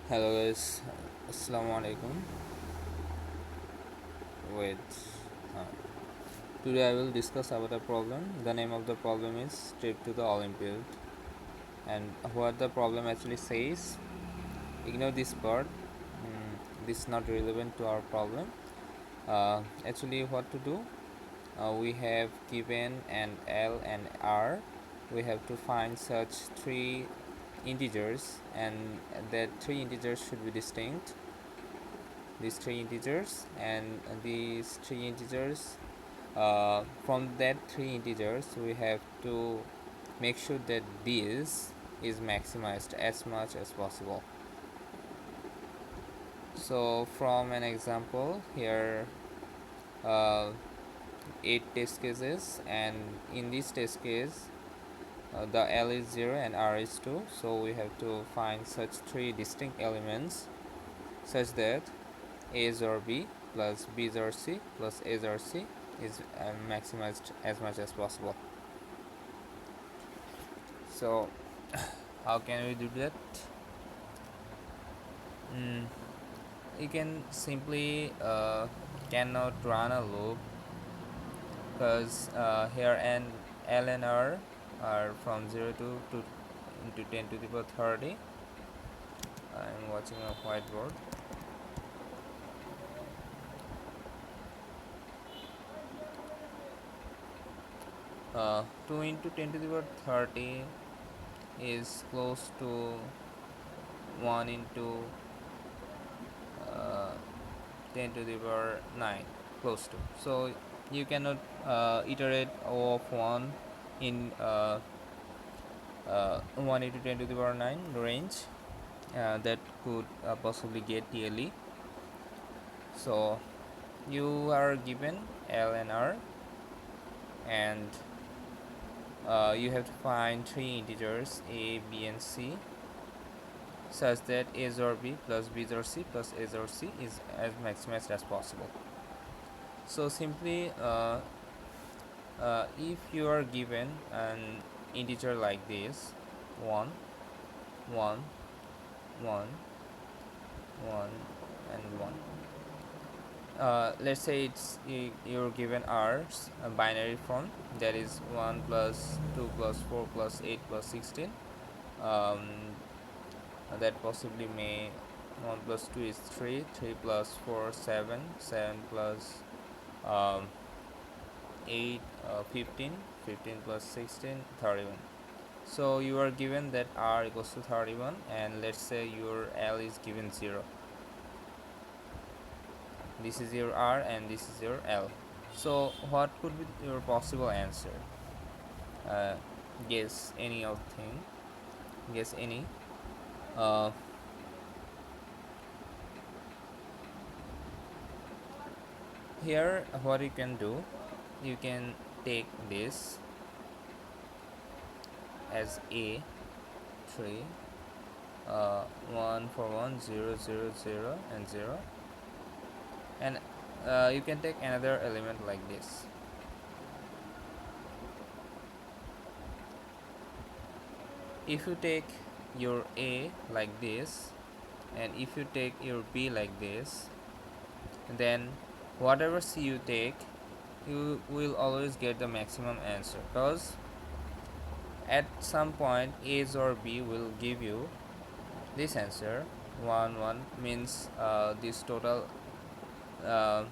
Hello guys, Assalamu alaikum. Wait, uh, today I will discuss about a problem. The name of the problem is Trip to the Olympiad, and what the problem actually says. Ignore this part. This is not relevant to our problem. Actually, what to do? We have given an L and R. We have to find such three integers, and that three integers should be distinct. These three integers and these three integers from that three integers we have to make sure that this is maximized as much as possible. So from an example here, uh, 8 test cases, and in this test case the L is 0 and R is 2, so we have to find such three distinct elements such that A is or B plus B is or C plus A is or C is maximized as much as possible. So how can we do that? mm, you can simply cannot run a loop, because here and L and R are from 0 to into 10 to the power 30. I'm watching a whiteboard. 2 into 10 to the power 30 is close to 1 into 10 to the power 9, close to. So you cannot iterate O of 1 in 1 into 10 to the power 9 range. That could possibly get TLE. So you are given L and R, and you have to find three integers A, B, and C such that A is or B plus B is or C plus A is or C is as maximized as possible. So simply if you are given an integer like this 1 1 1 1 and 1, let's say you're given R's a binary form, that is 1 plus 2 plus 4 plus 8 plus 16. um, that possibly may 1 plus 2 is 3, 3 plus 4 7, 7 plus 8 15, 15 plus 16 31. So you are given that R equals to 31, and let's say your L is given 0. This is your R and this is your L. So what could be your possible answer? uh, Guess any of thing, guess any. uh, Here what you can do, you can take this as A 3, 1 for 1 0 0 0 and 0, and you can take another element like this. If you take your A like this, and if you take your B like this, then whatever C you take, you will always get the maximum answer, because at some point A or B will give you this answer 1 1, means this total, uh,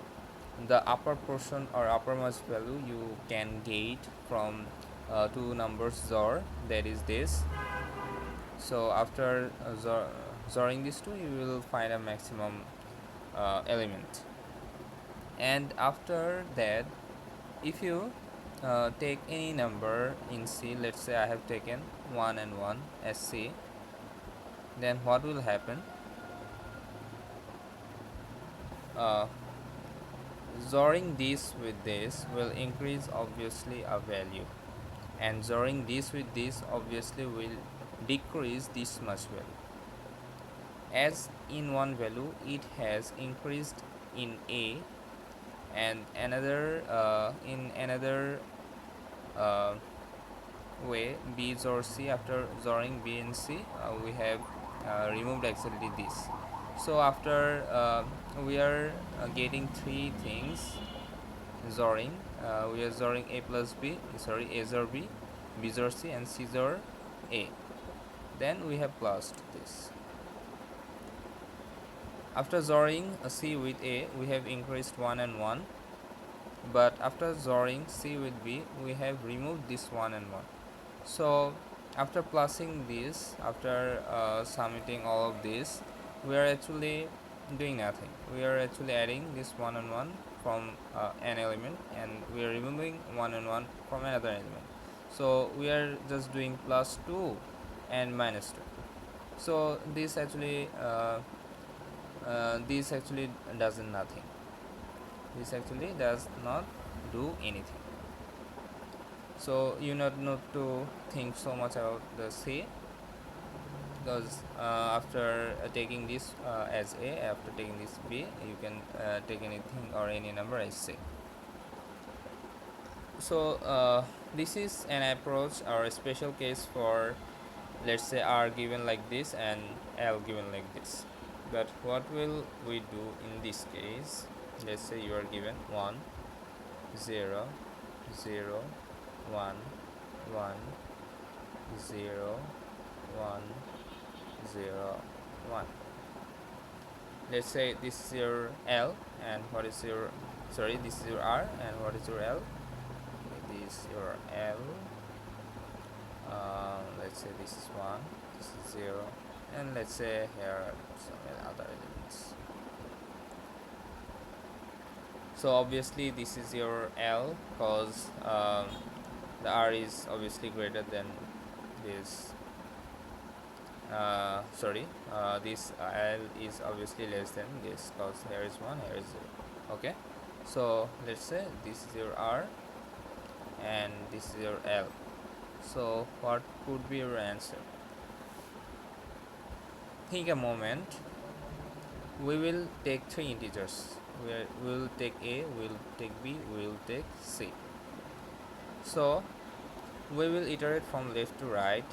the upper portion or uppermost value you can get from two numbers XOR, that is this. So after XORing these two, you will find a maximum element. And after that, if you take any number in C, let's say I have taken 1 and 1 as C, then what will happen? uh, XORing this with this will increase obviously a value, and XORing this with this obviously will decrease this much value. As in one value it has increased in A, and another in another way B XOR C, after XORing B and C we have removed actually this. So after we are getting three things XORing, we are XORing a plus b, sorry, a XOR b, b XOR c, and c XOR a. Then we have plus this. After XORing c with a, we have increased 1 and 1, but after XORing c with b, we have removed this 1 and 1. So after plusing this, after submitting all of this, we are actually doing nothing. We are actually adding this 1 and 1 from an element, and we are removing 1 and 1 from another element. So we are just doing plus 2 and minus 2. So this actually does nothing. This actually does not do anything. So you not need to think so much about the C, because after taking this as A, after taking this B, you can take anything or any number as C. So this is an approach or a special case for, let's say, R given like this and L given like this. But what will we do in this case? Let's say you are given 1 0 0 1 1 0 1 0 1. Let's say this is your L, and what is your, sorry, this is your R, and what is your L? This is your L. Let's say this is 1, this is 0, and let's say here some other elements. So obviously this is your L, because the R is obviously greater than this, this L is obviously less than this, because here is 1, here is 0. Okay, so let's say this is your R and this is your L. So what could be your answer? Think a moment. We will take three integers. We will take A, we will take B, we will take C. So we will iterate from left to right.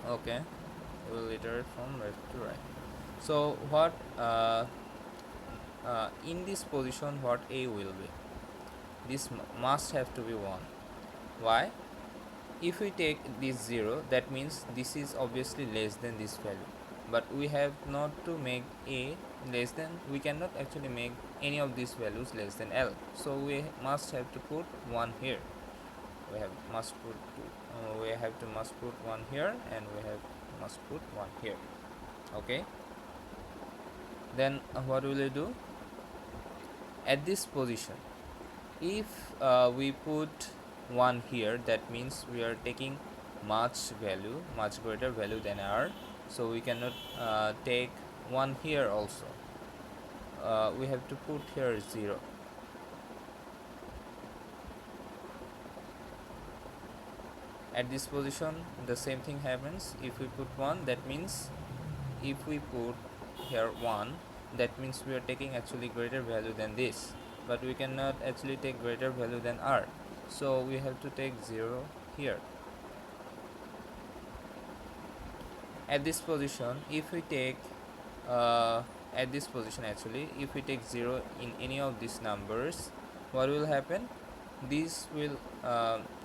Okay, we will iterate from left to right. So what in this position, what A will be? This must have to be 1. Why? If we take this 0, that means this is obviously less than this value, but we have not to make A less than, we cannot actually make any of these values less than L, so we must have to put 1 here. We have must put must put 1 here, and we have must put 1 here. Okay, then what will we do at this position? If we put 1 here, that means we are taking much greater value than R, so we cannot take 1 here also. We have to put here 0. At this position the same thing happens. If we put 1, that means if we put here 1, that means we are taking actually greater value than this, but we cannot actually take greater value than R, so we have to take 0 here. At this position, if we take at this position actually, if we take 0 in any of these numbers, what will happen? This will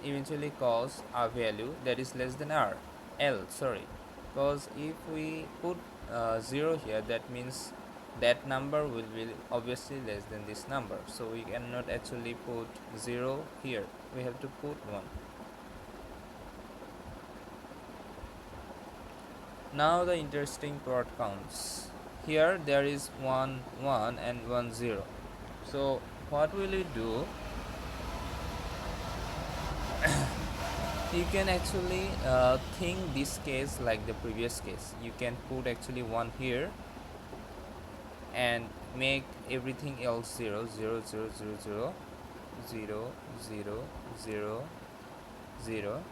eventually cause a value that is less than R, L, sorry, because if we put 0 here, that means that number will be obviously less than this number, so we cannot actually put 0 here, we have to put 1. Now the interesting part comes. Here there is 1 1 and 1 0. So what will we do? You can actually think this case like the previous case. You can put actually 1 here and make everything else 0 0 0 0 0 0 0 0 0,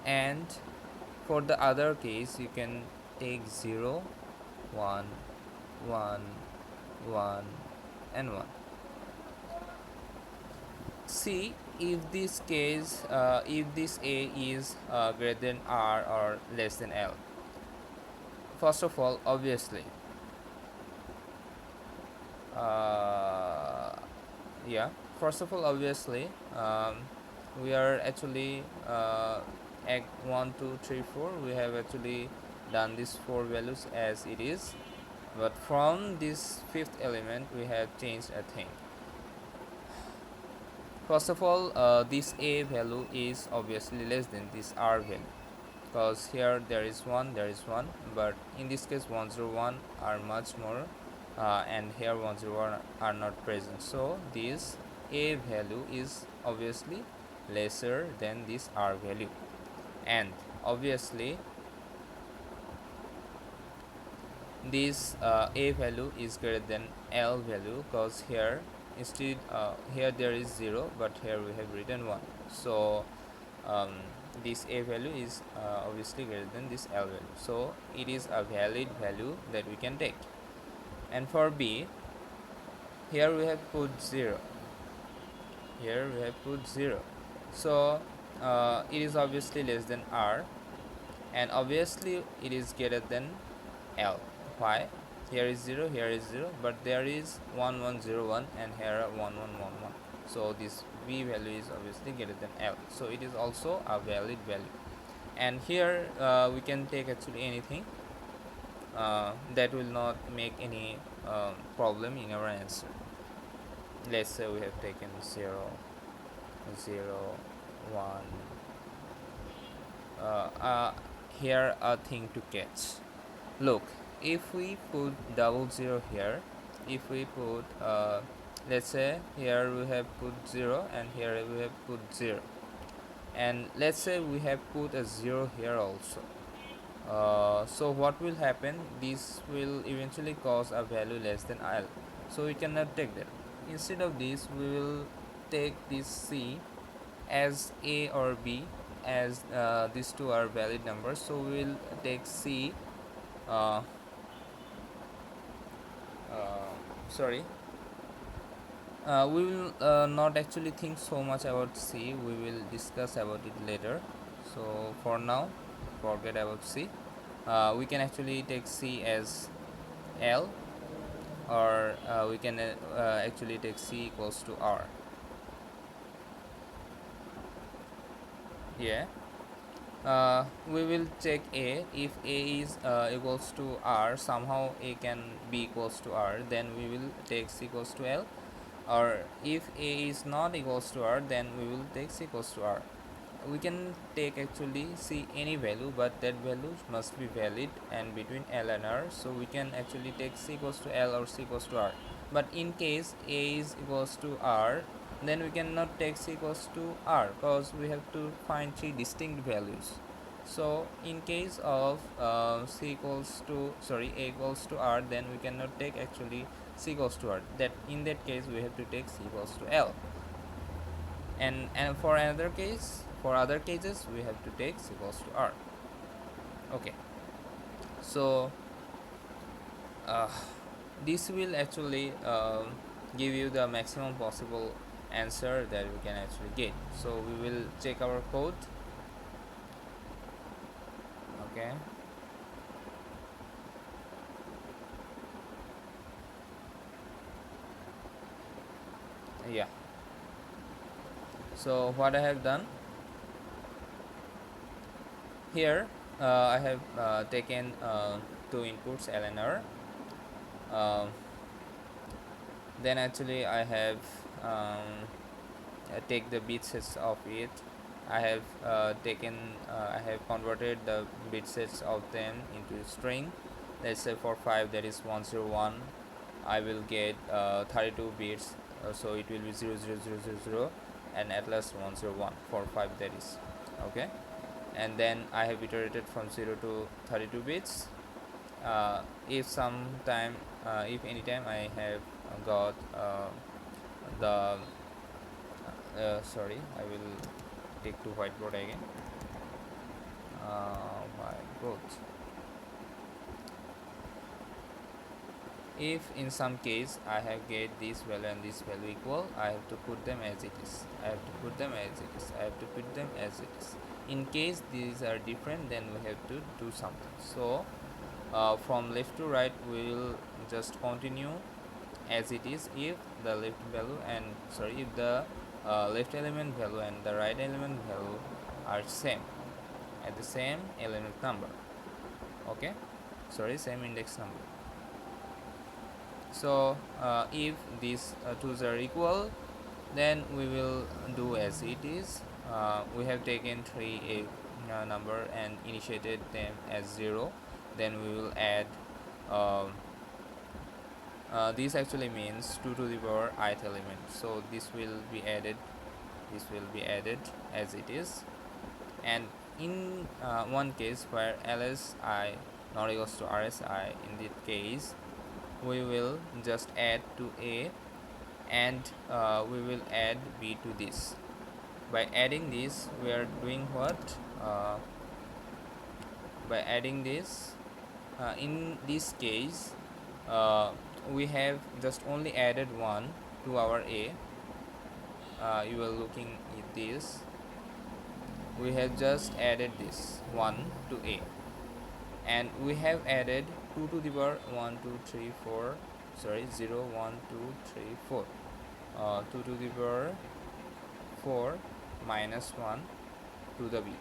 and for the other case you can take 0 1 1 1 and 1. See if this case if this A is greater than R or less than L. first of all, obviously, uh, yeah, first of all, obviously, we are actually at 1 2 3 4, we have actually done these four values as it is, but from this fifth element we have changed a thing. First of all, this a value is obviously less than this r value, because here there is 1, there is 1, but in this case 101 are much more, and here 101 are not present, so this a value is obviously lesser than this r value. And obviously this a value is greater than l value, because here instead here there is 0, but here we have written 1, so um, this a value is obviously greater than this l value, so it is a valid value that we can take. And for b, here we have put 0, here we have put 0, so it is obviously less than r, and obviously it is greater than l. Why? Here is 0, here is 0, but there is 1101 and here 1111, so this v value is obviously greater than l, so it is also a valid value. And here we can take actually anything that will not make any problem in our answer. Let's say we have taken 0 0 1. Here a thing to catch. Look, if we put 00 here, if we put let's say here we have put 0 and here we have put 0, and let's say we have put a 0 here also, so what will happen, this will eventually cause a value less than l, so we cannot take that. Instead of this, we will take this c as a or b, as these two are valid numbers, so we will take c uh, uh, sorry, we will not actually think so much about c, we will discuss about it later, so for now forget about c. We can actually take c as l, or we can actually take c equals to r. Yeah, we will check a. If a is equals to r, somehow a can be equals to r, then we will take c equals to l, or if a is not equals to r, then we will take c equals to r. We can take actually c any value, but that value must be valid and between l and r, so we can actually take c equals to l or c equals to r. But in case a is equals to r, then we cannot take c equals to r, because we have to find three distinct values. So in case of c equals to a equals to r, then we cannot take actually c equals to r, that in that case we have to take c equals to l, and for another case, for other cases, we have to take c equals to r. Okay, so uh, this will actually give you the maximum possible answer that we can actually get. So we will check our code. Okay, yeah, so what I have done here, I have taken two inputs l and r, then actually I have take the bit sets of it. I have I have converted the bit sets of them into string. Let's say for 5 that is 101, I will get 32 bits, so it will be 00000, and at last 101 for 5, that is okay. And then I have iterated from 0 to 32 bits. If sometime if anytime I have got the sorry, I will take to whiteboard again. My god, if in some case I have get this value and this value equal, I have to put them as it is, I have to put them as it is, I have to put them as it is. In case these are different, then we have to do something. So from left to right we will just continue as it is if the left value and if the left element value and the right element value are same at the same element number. Okay, same index number. So if these twos are equal, then we will do as it is. We have taken three a number and initiated them as 0. Then we will add um, this actually means 2 to the power ith element, so this will be added, as it is. And in one case where lsi not equals to rsi, in this case we will just add to a and we will add b to this. By adding this we are doing what? By adding this, in this case we have just only added 1 to our a. You are looking at this, we have just added this 1 to a, and we have added 2 to the power 1 2 3 4 0 1 2 3 4 2 to the power 4 minus 1 to the b.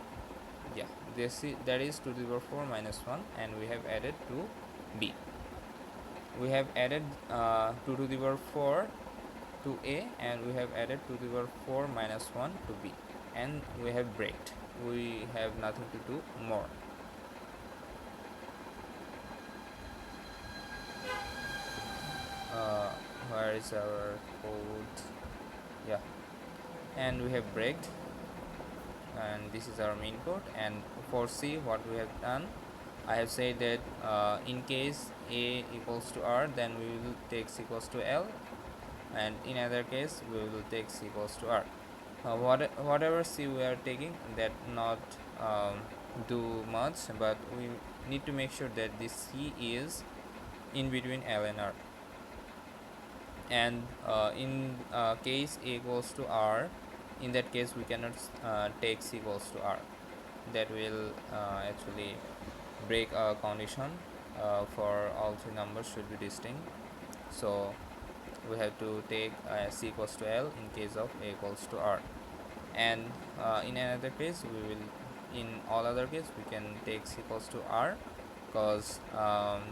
Yeah, that is 2 to the power 4 minus 1, and we have added to b. We have added 2 to the power 4 to a, and we have added 2 to the power 4 minus 1 to b, and we have breaked. We have nothing to do more. Where is our code? Yeah, and we have breaked, and this is our main code. And for C, what we have done, I have said that in case a equals to r, then we will take c equals to l, and in other case we will take c equals to r. Whatever c we are taking, that not do much, but we need to make sure that this c is in between l and r. And in case a equals to r, in that case we cannot take c equals to r. That will actually break a condition for all three numbers should be distinct. So we have to take c equals to l in case of a equals to r, and in another case we will, in all other cases we can take c equals to r, because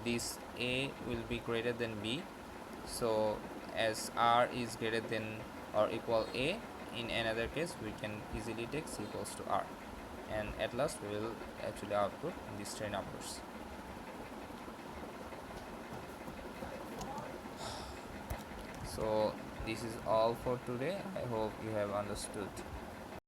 this a will be greater than b. So as r is greater than or equal a, in another case we can easily take c equals to r, and at last we will actually output these three numbers. So this is all for today. I hope you have understood.